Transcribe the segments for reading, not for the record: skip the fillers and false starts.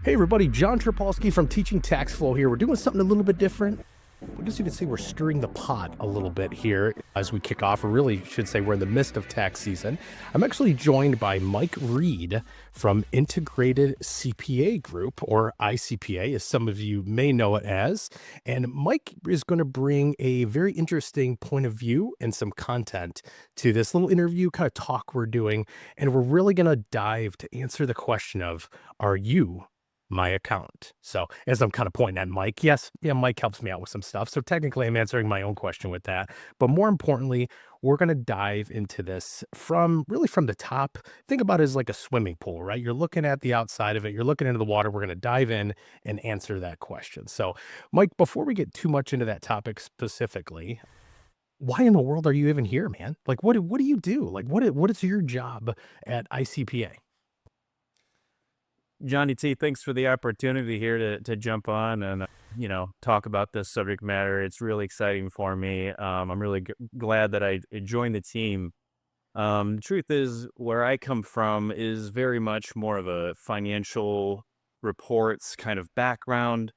Hey everybody, John Tripolsky from Teaching Tax Flow here. We're doing something a little bit different. I guess you could say we're stirring the pot a little bit here as we kick off, or really should say we're in the midst of tax season. I'm actually joined by Mike Reed from Integrated CPA Group, or ICPA, as some of you may know it as. And Mike is going to bring a very interesting point of view and some content to this little interview kind of talk we're doing. And we're really going to dive to answer the question of, are you my accountant? So as I'm kind of pointing at Mike, yes, yeah, Mike helps me out with some stuff. So technically I'm answering my own question with that. But more importantly, we're going to dive into this from the top. Think about it as like a swimming pool, right? You're looking at the outside of it. You're looking into the water. We're going to dive in and answer that question. So Mike, before we get too much into that topic specifically, why in the world are you even here, man? Like, what do you do? Like, what is your job at ICPA? Johnny T, thanks for the opportunity here to jump on and talk about this subject matter. It's really exciting for me. I'm really glad that I joined the team. The truth is, where I come from is very much more of a financial reports kind of background.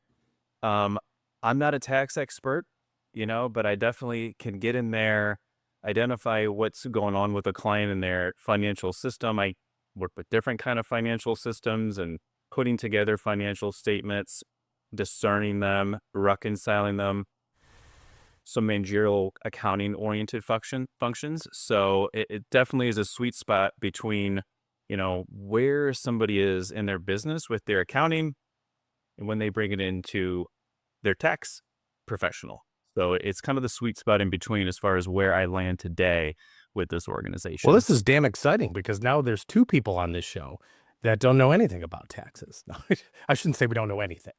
Um, I'm not a tax expert, but I definitely can get in there, identify what's going on with a client in their financial system. I work with different kind of financial systems and putting together financial statements, discerning them, reconciling them, some managerial accounting oriented functions. So it definitely is a sweet spot between, where somebody is in their business with their accounting and when they bring it into their tax professional. So it's kind of the sweet spot in between as far as where I land today with this Well, organization. this is damn exciting because now there's two people on this show that don't know anything about taxes. No, I shouldn't say we don't know anything,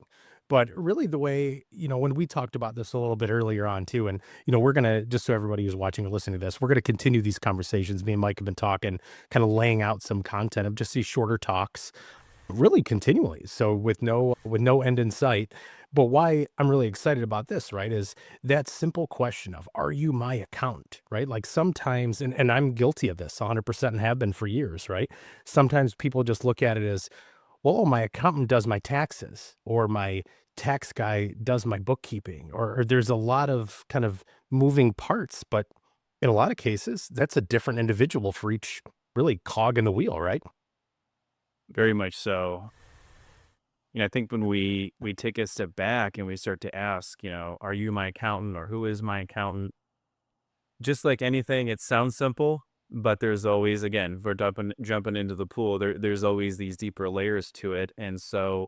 but really the way, when we talked about this a little bit earlier on too, and, we're going to, just so everybody who's watching or listening to this, we're going to continue these conversations. Me and Mike have been talking, kind of laying out some content of just these shorter talks really continually. So with no end in sight. But why I'm really excited about this, right, is that simple question of, are you my accountant, right? Like sometimes, and I'm guilty of this 100% and have been for years, right? Sometimes people just look at it as, well, my accountant does my taxes, or my tax guy does my bookkeeping, or there's a lot of kind of moving parts. But in a lot of cases, that's a different individual for each really cog in the wheel, right? Very much so. I think when we take a step back and we start to ask, are you my accountant or who is my accountant? Just like anything, it sounds simple, but there's always, again, if we're jumping into the pool, there's always these deeper layers to it. And so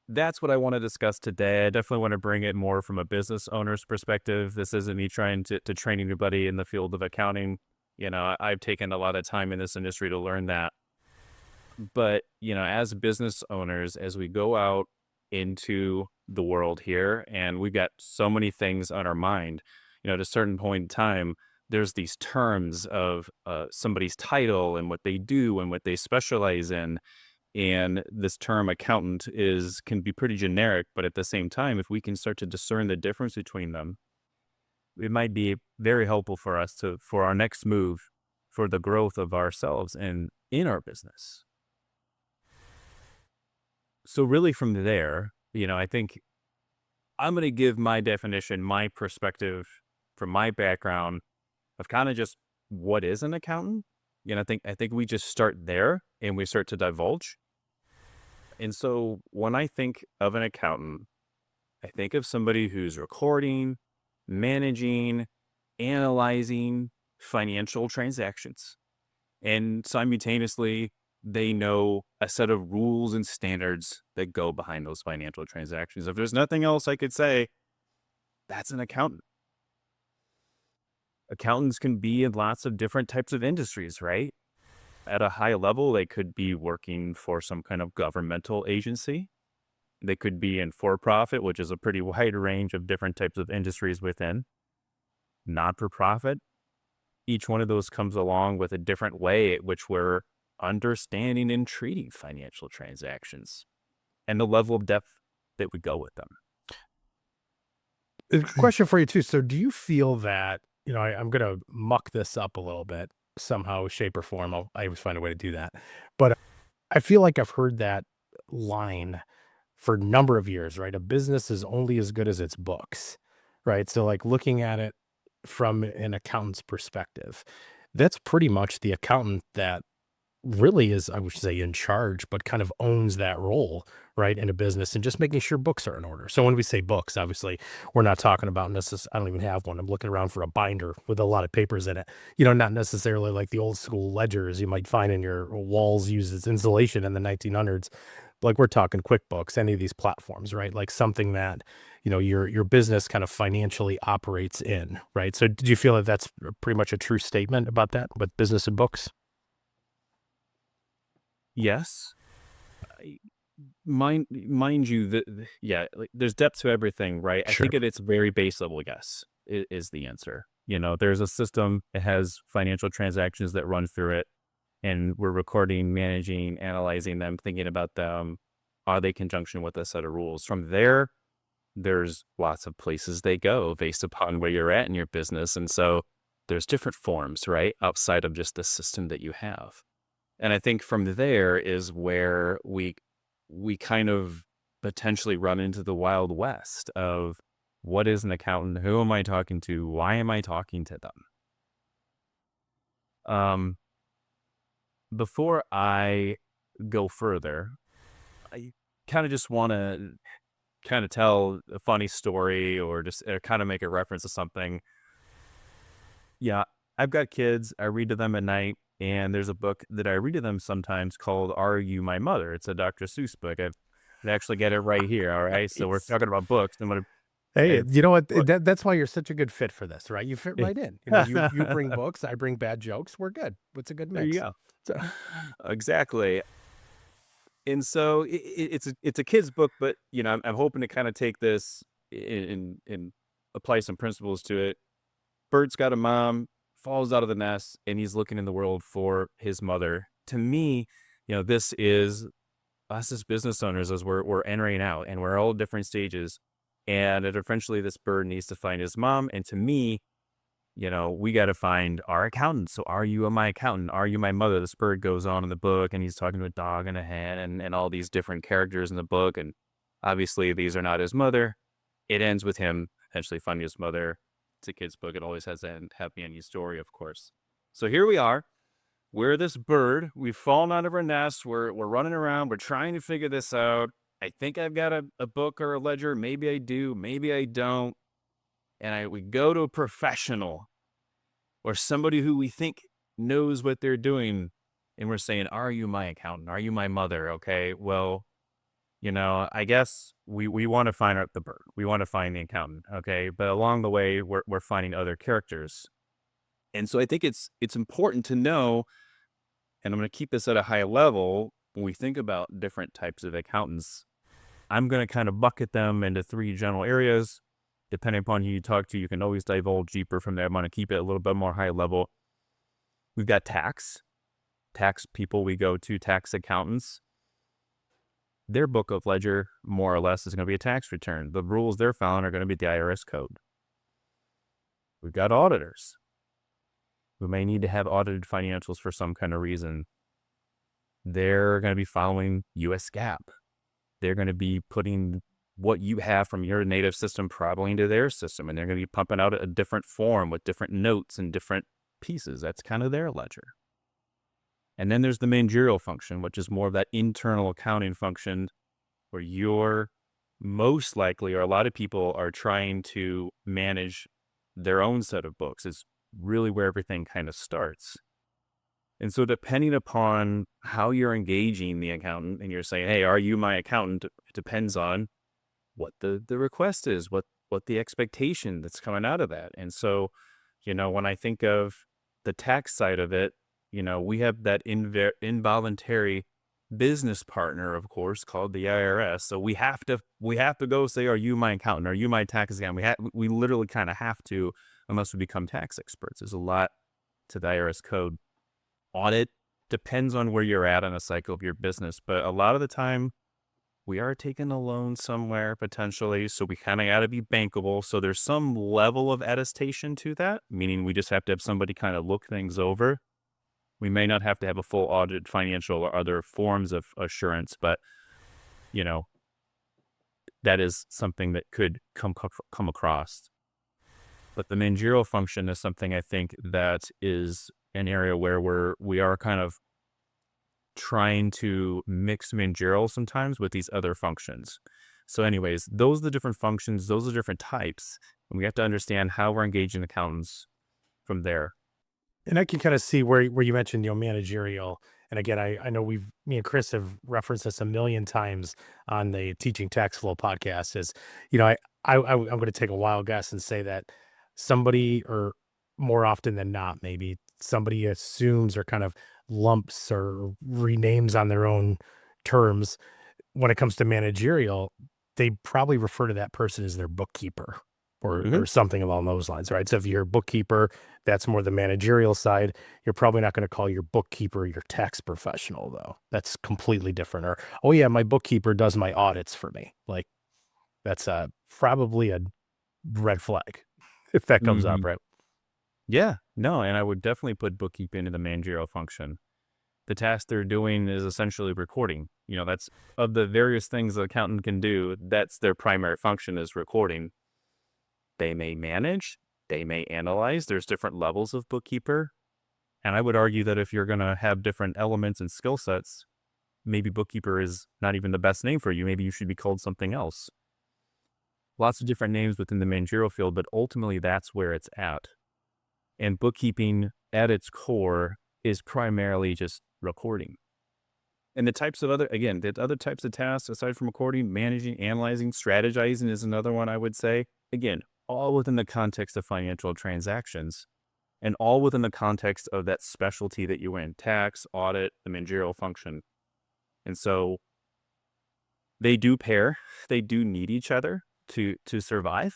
that's what I want to discuss today. I definitely want to bring it more from a business owner's perspective. This isn't me trying to train anybody in the field of accounting. I've taken a lot of time in this industry to learn that. But, as business owners, as we go out into the world here, and we've got so many things on our mind, at a certain point in time, there's these terms of somebody's title and what they do and what they specialize in. And this term accountant can be pretty generic, but at the same time, if we can start to discern the difference between them, it might be very helpful for us for our next move for the growth of ourselves and in our business. So really from there, I think I'm going to give my definition, my perspective from my background of kind of just what is an accountant. I think we just start there and we start to divulge. And so when I think of an accountant, I think of somebody who's recording, managing, analyzing financial transactions. And simultaneously, they know a set of rules and standards that go behind those financial transactions. If there's nothing else I could say, that's an accountant. Accountants can be in lots of different types of industries, right? At a high level, they could be working for some kind of governmental agency. They could be in for profit, which is a pretty wide range of different types of industries within. Not for profit, each one of those comes along with a different way at which we're understanding and treating financial transactions and the level of depth that we go with them. A question for you too. So do you feel that, I'm going to muck this up a little bit somehow, shape or form. I always find a way to do that. But I feel like I've heard that line for a number of years, right? A business is only as good as its books, right? So like looking at it from an accountant's perspective, that's pretty much the accountant that really is, I would say, in charge, but kind of owns that role, right, in a business and just making sure books are in order. So when we say books, obviously, we're not talking about I don't even have one. I'm looking around for a binder with a lot of papers in it. Not necessarily like the old school ledgers you might find in your walls used as insulation in the 1900s. Like we're talking QuickBooks, any of these platforms, right? Like something that, your business kind of financially operates in, right? So did you feel that that's pretty much a true statement about that with business and books? Yes. I mind you that yeah, like, there's depth to everything, right? I Sure. think at its very base level, yes, is the answer. There's a system, it has financial transactions that run through it, and we're recording, managing, analyzing them, thinking about them. Are they conjunction with a set of rules? From there, there's lots of places they go based upon where you're at in your business. And so there's different forms, right? Outside of just the system that you have. And I think from there is where we kind of potentially run into the wild west of what is an accountant? Who am I talking to? Why am I talking to them? Um, Before I go further, I kind of just want to kind of tell a funny story or just kind of make a reference to something. Yeah, I've got kids. I read to them at night, and there's a book that I read to them sometimes called "Are You My Mother?" It's a Dr. Seuss book. I actually get it right here. All right, so we're Nice. talking about books, and what Hey, it's you know what? what. That's why you're such a good fit for this, right? You fit right in. You bring books, I bring bad jokes. We're good. It's a good There you mix. go. So, Exactly. And so it's a kid's book, but I'm hoping to kind of take this and apply some principles to it. Bert's got a mom, falls out of the nest, and he's looking in the world for his mother. To me, this is us as business owners as we're entering out, and we're all at different stages. And eventually, this bird needs to find his mom. And to me, we got to find our accountant. So, are you my accountant? Are you my mother? This bird goes on in the book, and he's talking to a dog and a hen and all these different characters in the book. And obviously, these are not his mother. It ends with him eventually finding his mother. It's a kid's book. It always has a happy ending story, of course. So here we are. We're this bird. We've fallen out of our nest. We're running around. We're trying to figure this out. I think I've got a book or a ledger. Maybe I do. Maybe I don't. And we go to a professional or somebody who we think knows what they're doing. And we're saying, are you my accountant? Are you my mother? Okay. Well, I guess we want to find out the bird. We want to find the accountant. Okay. But along the way, we're finding other characters. And so I think it's important to know, and I'm going to keep this at a high level when we think about different types of accountants. I'm going to kind of bucket them into three general areas. Depending upon who you talk to, you can always divulge deeper from there. I'm going to keep it a little bit more high level. We've got tax people we go to, tax accountants. Their book of ledger, more or less, is going to be a tax return. The rules they're following are going to be the IRS code. We've got auditors who may need to have audited financials for some kind of reason. They're going to be following US GAAP. They're going to be putting what you have from your native system probably into their system, and they're going to be pumping out a different form with different notes and different pieces. That's kind of their ledger. And then there's the managerial function, which is more of that internal accounting function where you're most likely, or a lot of people are trying to manage their own set of books. Is really where everything kind of starts. And so depending upon how you're engaging the accountant and you're saying, hey, are you my accountant? It depends on what the request is, what the expectation that's coming out of that. And so, when I think of the tax side of it, we have that involuntary business partner, of course, called the IRS. So we have to go say, are you my accountant? Are you my tax accountant? We literally kind of have to, unless we become tax experts. There's a lot to the IRS code. Audit depends on where you're at on a cycle of your business, but a lot of the time we are taking a loan somewhere potentially, so we kind of got to be bankable. So there's some level of attestation to that, meaning we just have to have somebody kind of look things over. We may not have to have a full audit, financial or other forms of assurance, but you know, that is something that could come across. But the managerial function is something I think that is an area where we are kind of trying to mix managerial sometimes with these other functions. So anyways, those are the different functions, those are different types, and we have to understand how we're engaging accountants from there. And I can kind of see where you mentioned, managerial. And again, I know me and Chris have referenced this a million times on the Teaching Tax Flow podcast. Is I'm going to take a wild guess and say that somebody, or more often than not, maybe somebody assumes or kind of lumps or renames on their own terms when it comes to managerial. They probably refer to that person as their bookkeeper Hmm. or something along those lines, right? So if you're a bookkeeper, that's more the managerial side. You're probably not going to call your bookkeeper your tax professional, though. That's completely different. Or, oh yeah, my bookkeeper does my audits for me. Like that's probably a red flag if that comes up, Hmm. right? Yeah, no, and I would definitely put bookkeeping in the managerial function. The task they're doing is essentially recording. That's of the various things the accountant can do, that's their primary function is recording. They may manage, they may analyze. There's different levels of bookkeeper. And I would argue that if you're going to have different elements and skill sets, maybe bookkeeper is not even the best name for you. Maybe you should be called something else. Lots of different names within the managerial field, but ultimately that's where it's at. And bookkeeping at its core is primarily just recording. And the other types of tasks aside from recording, managing, analyzing, strategizing is another one I would say. Again, all within the context of financial transactions and all within the context of that specialty that you're in, tax, audit, the managerial function. And so they do pair, they do need each other to survive.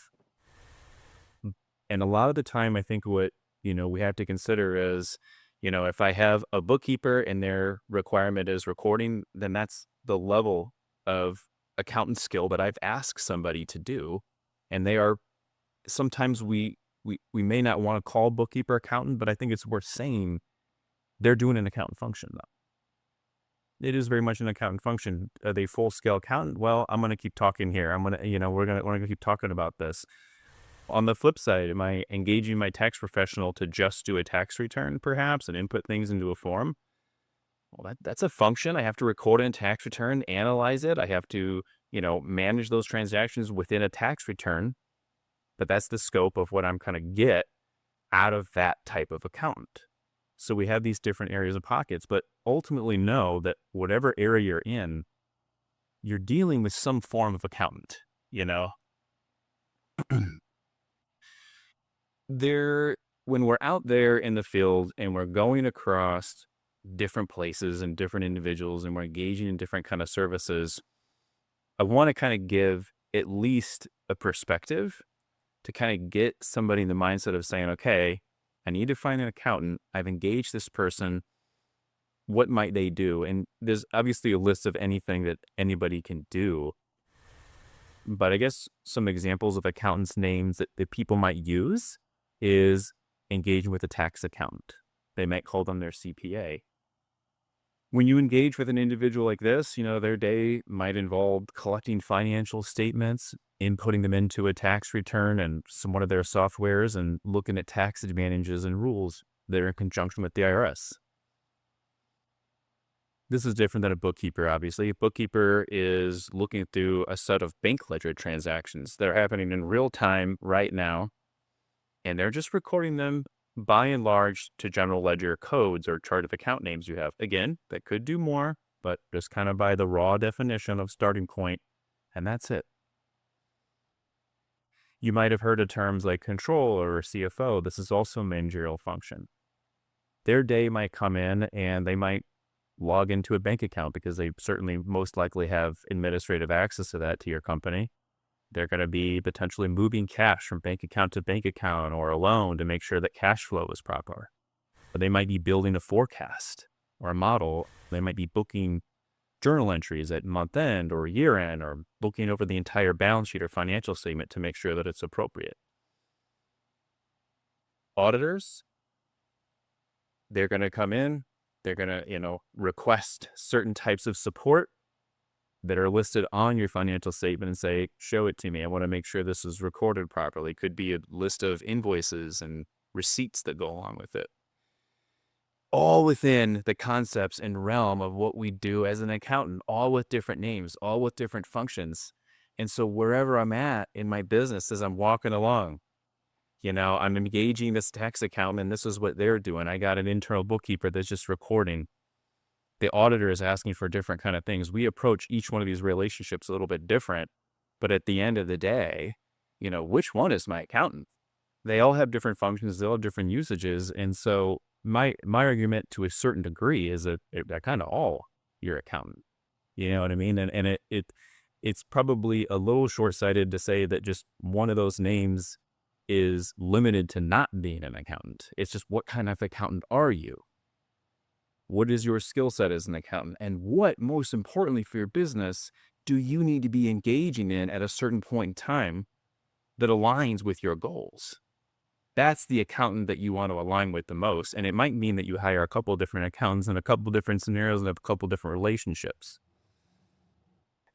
And a lot of the time, I think what, we have to consider is, if I have a bookkeeper and their requirement is recording, then that's the level of accountant skill that I've asked somebody to do. And they are sometimes we may not want to call bookkeeper accountant, but I think it's worth saying they're doing an accountant function though. It is very much an accountant function. Are they full scale accountant? Well, I'm going to keep talking here. We're going to keep talking about this. On the flip side, am I engaging my tax professional to just do a tax return perhaps and input things into a form? Well, that's a function. I have to record in a tax return, analyze it. I have to, manage those transactions within a tax return. But that's the scope of what I'm going to get out of that type of accountant. So we have these different areas of pockets, but ultimately know that whatever area you're in, you're dealing with some form of accountant, you know? there when we're out there in the field and we're going across different places and different individuals and we're engaging in different kind of services, I want to kind of give at least a perspective to kind of get somebody in the mindset of saying, okay, I need to find an accountant. I've engaged this person. What might they do? And there's obviously a list of anything that anybody can do. But I guess some examples of accountants' names that people might use is engaging with a tax accountant. They might call them their CPA. When you engage with an individual like this, their day might involve collecting financial statements, inputting them into a tax return and some one of their softwares, and looking at tax advantages and rules that are in conjunction with the IRS. This is different than a bookkeeper, obviously. A bookkeeper is looking through a set of bank ledger transactions that are happening in real time right now, and they're just recording them by and large to general ledger codes or chart of account names you have. Again, that could do more, but just kind of by the raw definition of starting point, and that's it. You might have heard of terms like controller or CFO. This is also a managerial function. Their day might come in and they might log into a bank account because they certainly most likely have administrative access to that to your company. They're going to be potentially moving cash from bank account to bank account or a loan to make sure that cash flow is proper. Or they might be building a forecast or a model. They might be booking journal entries at month end or year end or looking over the entire balance sheet or financial statement to make sure that it's appropriate. Auditors, they're going to come in, they're going to, request certain types of support that are listed on your financial statement and say, show it to me. I want to make sure this is recorded properly. Could be a list of invoices and receipts that go along with it. All within the concepts and realm of what we do as an accountant, all with different names, all with different functions. And so wherever I'm at in my business as I'm walking along, I'm engaging this tax accountant and this is what they're doing. I got an internal bookkeeper that's just recording. The auditor is asking for different kind of things. We approach each one of these relationships a little bit different, but at the end of the day, which one is my accountant? They all have different functions. They all have different usages. And so my argument to a certain degree is that they're kind of all your accountant. You know what I mean? And it's probably a little short-sighted to say that just one of those names is limited to not being an accountant. It's just, what kind of accountant are you? What is your skill set as an accountant? And what, most importantly for your business, do you need to be engaging in at a certain point in time that aligns with your goals? That's the accountant that you want to align with the most. And it might mean that you hire a couple of different accountants in a couple of different scenarios and a couple of different relationships.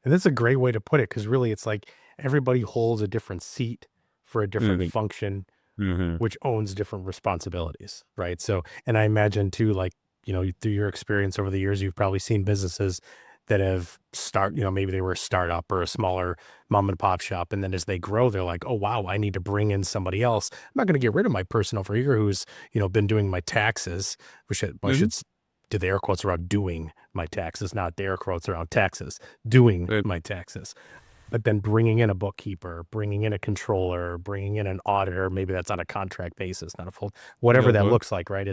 And that's a great way to put it, because really it's like everybody holds a different seat for a different Mm-hmm. function, Mm-hmm. which owns different responsibilities, right? So, and I imagine too, like, through your experience over the years, you've probably seen businesses that have maybe they were a startup or a smaller mom and pop shop. And then as they grow, they're like, oh, wow, I need to bring in somebody else. I'm not going to get rid of my person over here who's, been doing my taxes, which I Mm-hmm. should do the air quotes around doing my taxes, not the air quotes around taxes, doing my taxes. But then bringing in a bookkeeper, bringing in a controller, bringing in an auditor, maybe that's on a contract basis, not a full, whatever that Uh-huh. looks like, right?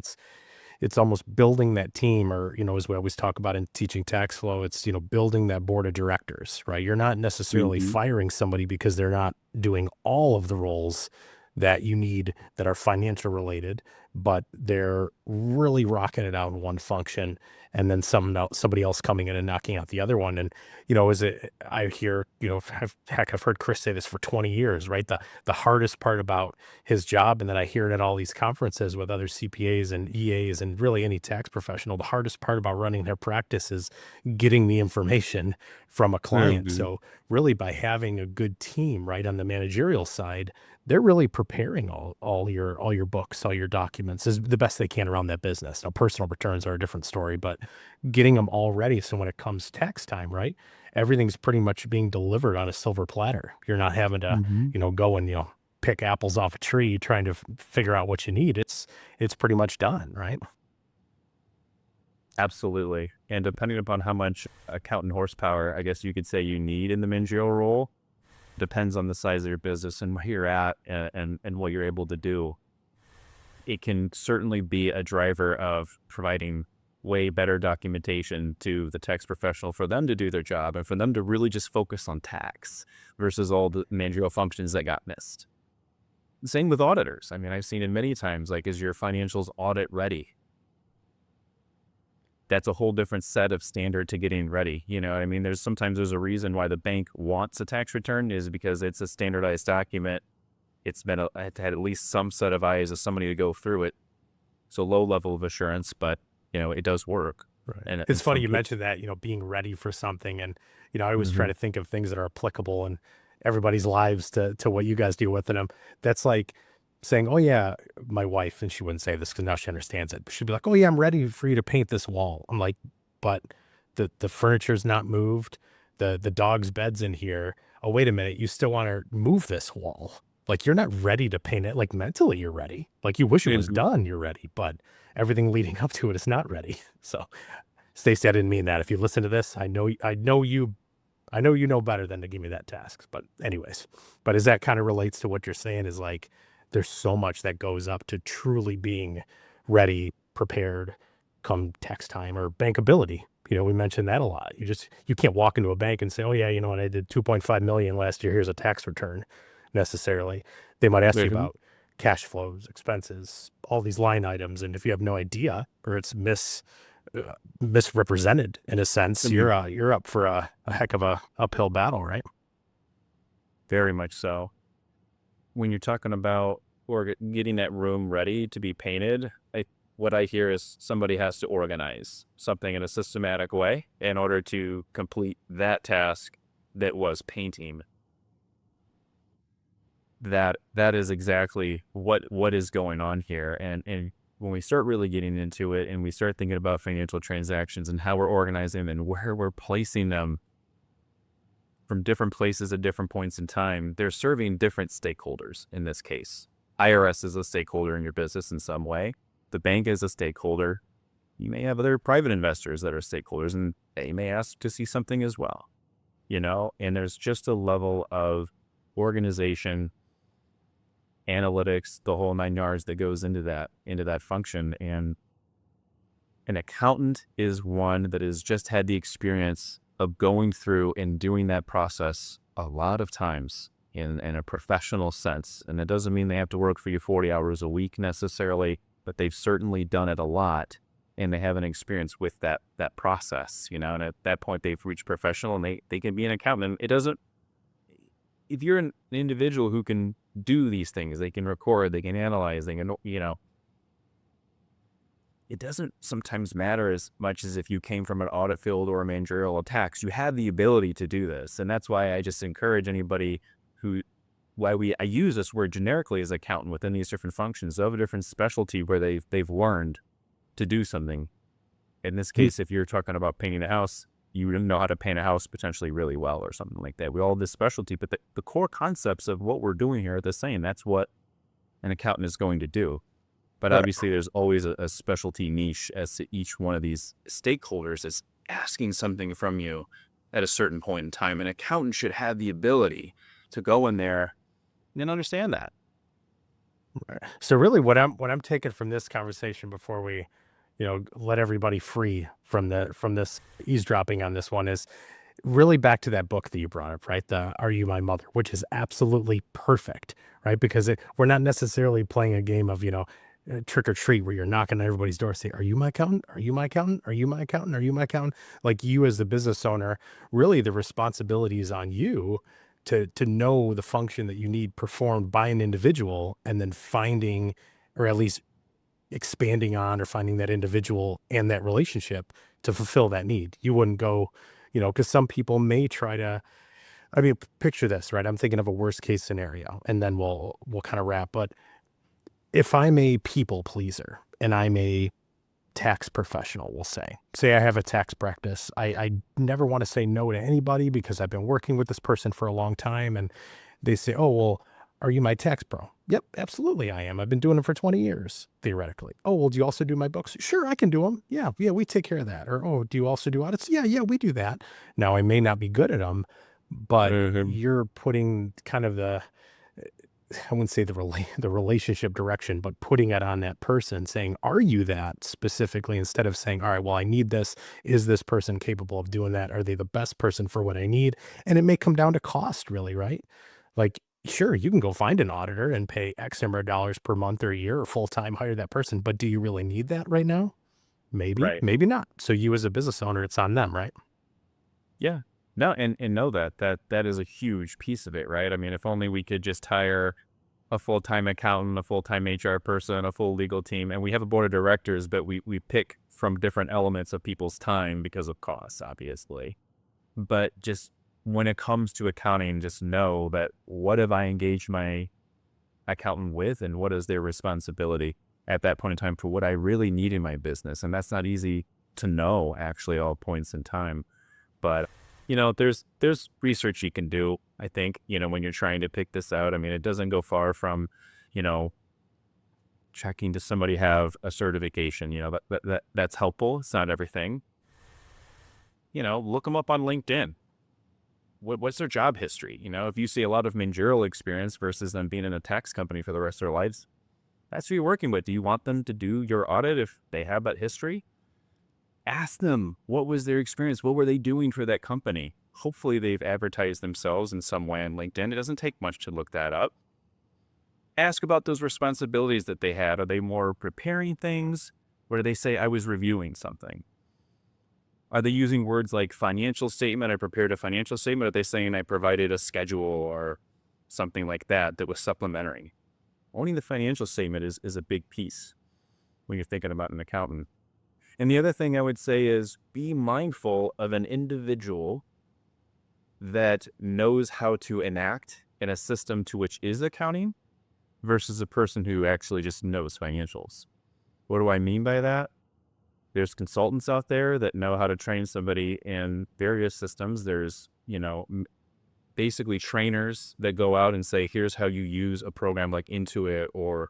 It's almost building that team, or, as we always talk about in teaching tax flow, it's, building that board of directors, right? You're not necessarily Mm-hmm. firing somebody because they're not doing all of the roles that you need that are financial related, but they're really rocking it out in one function, and then somebody else coming in and knocking out the other one. And, I hear, I've heard Chris say this for 20 years, right? The hardest part about his job, and then I hear it at all these conferences with other CPAs and EAs and really any tax professional, the hardest part about running their practice is getting the information from a client. Mm-hmm. So really, by having a good team, right, on the managerial side, they're really preparing all your books, all your documents is the best they can around that business. Now, personal returns are a different story, but getting them all ready, so when it comes tax time, right, everything's pretty much being delivered on a silver platter. You're not having to, Mm-hmm. go and, pick apples off a tree trying to figure out what you need. It's pretty much done, right? Absolutely. And depending upon how much accountant horsepower, I guess you could say, you need in the managerial role, depends on the size of your business and where you're at, and what you're able to do. It can certainly be a driver of providing way better documentation to the tax professional for them to do their job and for them to really just focus on tax versus all the managerial functions that got missed. Same with auditors. I mean, I've seen it many times, like, is your financials audit ready? That's a whole different set of standard to getting ready. You know what I mean? There's a reason why the bank wants a tax return, is because it's a standardized document. It's had at least some set of eyes of somebody to go through it. So low level of assurance, but it does work. Right. And It's funny some you people. mentioned that, being ready for something. And, I always try Hmm. to think of things that are applicable in everybody's lives to what you guys deal with. And that's like saying, oh, yeah, my wife, and she wouldn't say this because now she understands it, but she'd be like, oh, yeah, I'm ready for you to paint this wall. I'm like, but the furniture's not moved. The dog's bed's in here. Oh, wait a minute. You still want to move this wall. Like, you're not ready to paint it. Like, mentally, you're ready. Like, you wish it was Hmm. done. You're ready. But everything leading up to it is not ready. So, Stacey, I didn't mean that. If you listen to this, I know you know better than to give me that task. But anyways, but as that kind of relates to what you're saying, is like there's so much that goes up to truly being ready, prepared, come tax time or bankability. We mentioned that a lot. You can't walk into a bank and say, oh yeah, you know what, I did 2.5 million last year. Here's a tax return necessarily. They might ask you Hmm. about cash flows, expenses, all these line items. And if you have no idea, or it's misrepresented in a sense, you're up for a heck of a uphill battle, right? Very much so. When you're talking about or getting that room ready to be painted, what I hear is somebody has to organize something in a systematic way in order to complete that task that was painting. That is exactly what is going on here. And when we start really getting into it and we start thinking about financial transactions and how we're organizing them and where we're placing them from different places at different points in time, they're serving different stakeholders in this case. IRS is a stakeholder in your business in some way. The bank is a stakeholder. You may have other private investors that are stakeholders, and they may ask to see something as well, and there's just a level of organization, analytics, the whole 9 yards that goes into that function. And an accountant is one that has just had the experience of going through and doing that process a lot of times in a professional sense. And it doesn't mean they have to work for you 40 hours a week necessarily, but they've certainly done it a lot and they have an experience with that process, and at that point they've reached professional and they can be an accountant. If you're an individual who can do these things, they can record, they can analyze, they can, it doesn't sometimes matter as much as if you came from an audit field or a managerial or tax. You have the ability to do this. And that's why I just encourage anybody I use this word generically as accountant within these different functions of a different specialty where they've learned to do something. In this case, if you're talking about painting a house, you know how to paint a house potentially really well or something like that. We all have this specialty, but the core concepts of what we're doing here are the same. That's what an accountant is going to do. But obviously there's always a specialty niche as to each one of these stakeholders is asking something from you at a certain point in time. An accountant should have the ability to go in there and understand that. So really what I'm taking from this conversation before we, let everybody free from this eavesdropping on this one is really back to that book that you brought up, right? The Are You My Mother, which is absolutely perfect, right? Because we're not necessarily playing a game of, trick or treat where you're knocking on everybody's door, say, are you my accountant? Are you my accountant? Are you my accountant? Are you my accountant? Like you as the business owner, really the responsibility is on you to know the function that you need performed by an individual and then finding, or at least expanding on or finding that individual and that relationship to fulfill that need. You wouldn't go, because some people may try to, picture this, right? I'm thinking of a worst case scenario and then we'll kind of wrap. But if I'm a people pleaser and I'm a tax professional, we'll say I have a tax practice. I never want to say no to anybody because I've been working with this person for a long time. And they say, oh, well, are you my tax pro? Yep, absolutely I am. I've been doing it for 20 years, theoretically. Oh, well, do you also do my books? Sure, I can do them. Yeah, we take care of that. Or, oh, do you also do audits? Yeah, we do that. Now, I may not be good at them, but you're putting kind of I wouldn't say the relationship direction, but putting it on that person saying, are you that specifically, instead of saying, all right, well, I need this. Is this person capable of doing that? Are they the best person for what I need? And it may come down to cost, really, right? Like, sure, you can go find an auditor and pay X number of dollars per month or a year or full-time hire that person. But do you really need that right now? Maybe, Right. maybe not. So you as a business owner, it's on them, right? Yeah. No, and know that is a huge piece of it, right? I mean, if only we could just hire a full-time accountant, a full-time HR person, a full legal team, and we have a board of directors, but we pick from different elements of people's time because of costs, obviously. But just when it comes to accounting, just know that what have I engaged my accountant with and what is their responsibility at that point in time for what I really need in my business. And that's not easy to know actually at all points in time. But there's research you can do, I think, when you're trying to pick this out. I mean, it doesn't go far from, checking does somebody have a certification, that's helpful. It's not everything. Look them up on LinkedIn. What's their job history? If you see a lot of managerial experience versus them being in a tax company for the rest of their lives, that's who you're working with. Do you want them to do your audit if they have that history? Ask them, what was their experience? What were they doing for that company? Hopefully they've advertised themselves in some way on LinkedIn. It doesn't take much to look that up. Ask about those responsibilities that they had. Are they more preparing things? Or do they say, I was reviewing something? Are they using words like financial statement? I prepared a financial statement. Are they saying I provided a schedule or something like that was supplementary? Owning the financial statement is a big piece. when you're thinking about an accountant. And the other thing I would say is be mindful of an individual that knows how to enact in a system to which is accounting versus a person who actually just knows financials. What do I mean by that? There's consultants out there that know how to train somebody in various systems. There's, basically trainers that go out and say, here's how you use a program like Intuit or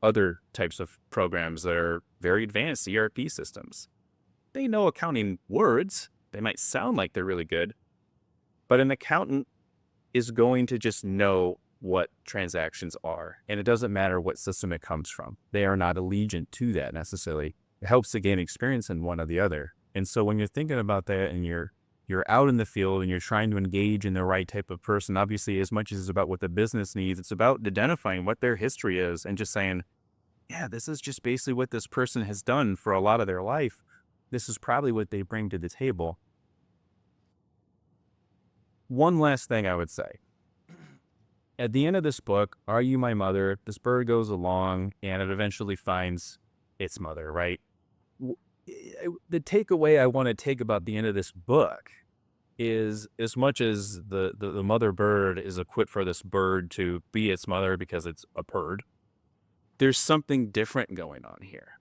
other types of programs that are very advanced ERP systems. They know accounting words. They might sound like they're really good, but an accountant is going to just know what transactions are. And it doesn't matter what system it comes from. They are not allegiant to that necessarily. It helps to gain experience in one or the other. And so when you're thinking about that and you're out in the field and you're trying to engage in the right type of person, obviously as much as it's about what the business needs, it's about identifying what their history is and just saying, yeah, this is just basically what this person has done for a lot of their life. This is probably what they bring to the table. One last thing I would say. At the end of this book, Are You My Mother? This bird goes along and it eventually finds its mother, right? The takeaway I want to take about the end of this book is, as much as the mother bird is equipped for this bird to be its mother because it's a bird, there's something different going on here.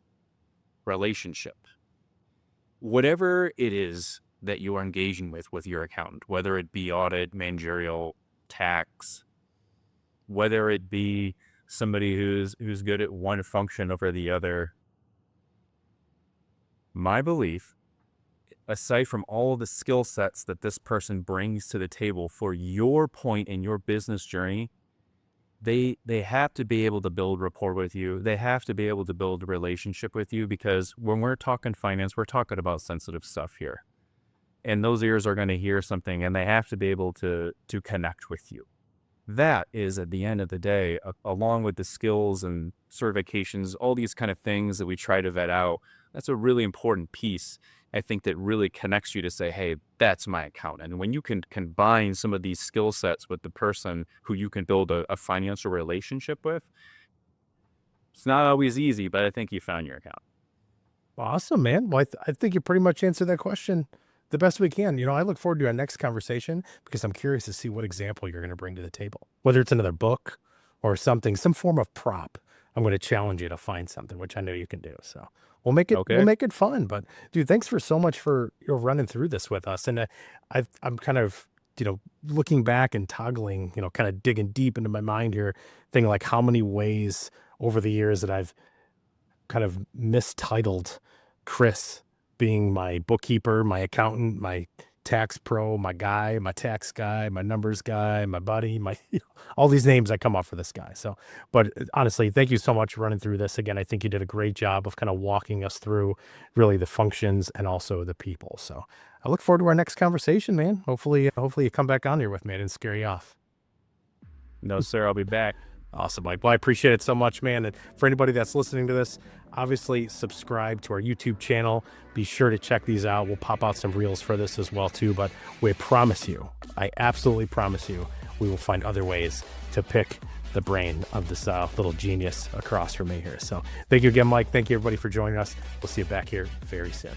Relationship. Whatever it is that you are engaging with your accountant, whether it be audit, managerial, tax, whether it be somebody who's good at one function over the other, my belief, aside from all of the skill sets that this person brings to the table for your point in your business journey, they have to be able to build rapport with you. They have to be able to build a relationship with you, because when we're talking finance, we're talking about sensitive stuff here. And those ears are going to hear something and they have to be able to connect with you. That is, at the end of the day, along with the skills and certifications, all these kind of things that we try to vet out, that's a really important piece, I think, that really connects you to say, hey, that's my accountant. And when you can combine some of these skill sets with the person who you can build a financial relationship with, it's not always easy, but I think you found your accountant. Awesome, man. Well, I think you pretty much answered that question the best we can. I look forward to our next conversation because I'm curious to see what example you're going to bring to the table, whether it's another book or something, some form of prop. I'm going to challenge you to find something, which I know you can do. So we'll make it fun. But dude, thanks for so much for running through this with us. And I'm kind of, looking back and toggling, kind of digging deep into my mind here, thinking like how many ways over the years that I've kind of mistitled Chris being my bookkeeper, my accountant, my tax pro, my guy, my tax guy, my numbers guy, my buddy, all these names that come up for this guy. So, but honestly, thank you so much for running through this again. I think you did a great job of kind of walking us through really the functions and also the people. So I look forward to our next conversation, man. Hopefully you come back on here with me. I didn't scare you off. No, sir, I'll be back. Awesome, Mike. Well, I appreciate it so much, man. And for anybody that's listening to this, obviously subscribe to our YouTube channel. Be sure to check these out. We'll pop out some reels for this as well too. But we promise you, I absolutely promise you, we will find other ways to pick the brain of this little genius across from me here. So thank you again, Mike. Thank you everybody for joining us. We'll see you back here very soon.